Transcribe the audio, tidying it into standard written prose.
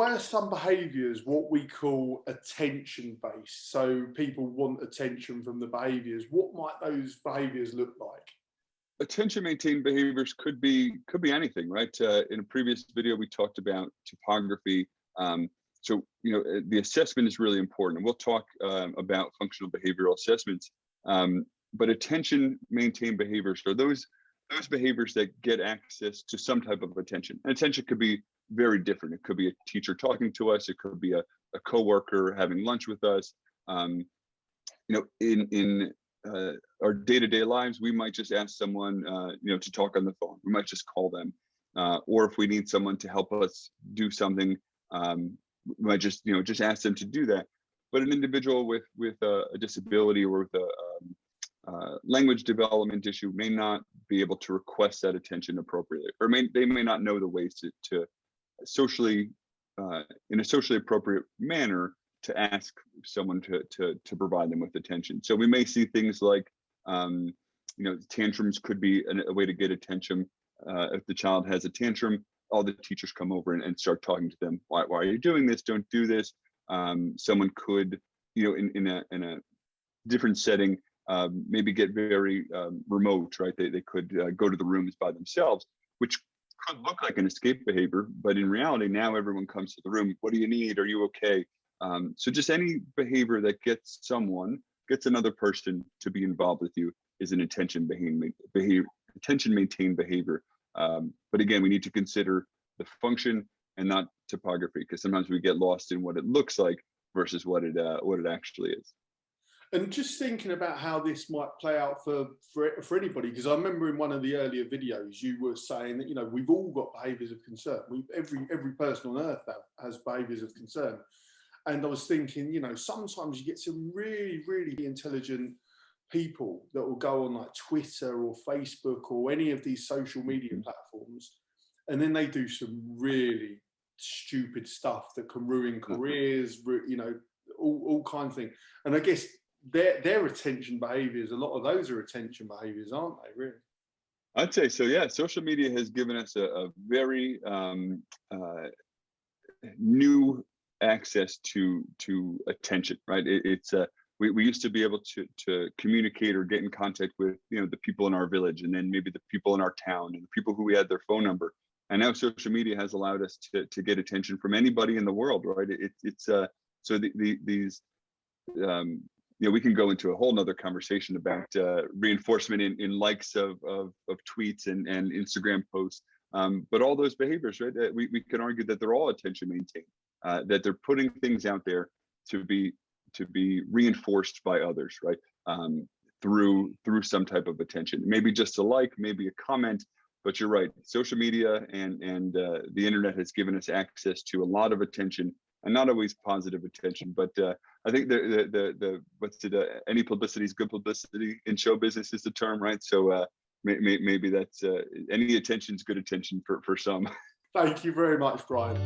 why are some behaviours what we call attention-based? So people want attention from the behaviours. What might those behaviours look like? Attention maintained behaviors could be anything, right? In a previous video, we talked about topography. So the assessment is really important, and we'll talk about functional behavioral assessments. But attention maintained behaviors are those behaviors that get access to some type of attention. And attention could be very different. It could be a teacher talking to us. It could be a coworker having lunch with us. In our day-to-day lives, we might just ask someone, to talk on the phone. We might just call them, or if we need someone to help us do something, we might just ask them to do that. But an individual with a disability or with a language development issue may not be able to request that attention appropriately, or they may not know the ways to socially, in a socially appropriate manner, to ask someone to provide them with attention. So we may see things like, tantrums could be a way to get attention. If the child has a tantrum, all the teachers come over and start talking to them. Why are you doing this? Don't do this. Someone could, in a different setting, maybe get very remote, right? They could go to the rooms by themselves, which could look like an escape behavior, but in reality, now everyone comes to the room. What do you need? Are you okay? So just any behavior that gets another person to be involved with you is an attention maintained behavior. But again, we need to consider the function and not topography, because sometimes we get lost in what it looks like versus what it actually is. And just thinking about how this might play out for anybody, because I remember in one of the earlier videos you were saying that we've all got behaviours of concern. Every person on earth has behaviours of concern. And I was thinking, sometimes you get some really, really intelligent people that will go on like Twitter or Facebook or any of these social media platforms, and then they do some really stupid stuff that can ruin careers, all kinds of things. And I guess their attention behaviours, a lot of those are attention behaviours, aren't they, really? I'd say so, yeah. Social media has given us a very new access to attention, right? We used to be able to communicate or get in contact with the people in our village, and then maybe the people in our town, and the people who we had their phone number. And now social media has allowed us to get attention from anybody in the world, right? We can go into a whole nother conversation about reinforcement in likes of tweets and Instagram posts. But all those behaviors, right? We can argue that they're all attention maintained, that they're putting things out there to be reinforced by others, right? Through some type of attention, maybe just a like, maybe a comment. But you're right, social media and the internet has given us access to a lot of attention, and not always positive attention. But I think any publicity is good publicity in show business is the term, right? So maybe that's any attention is good attention for some. Thank you very much, Brian.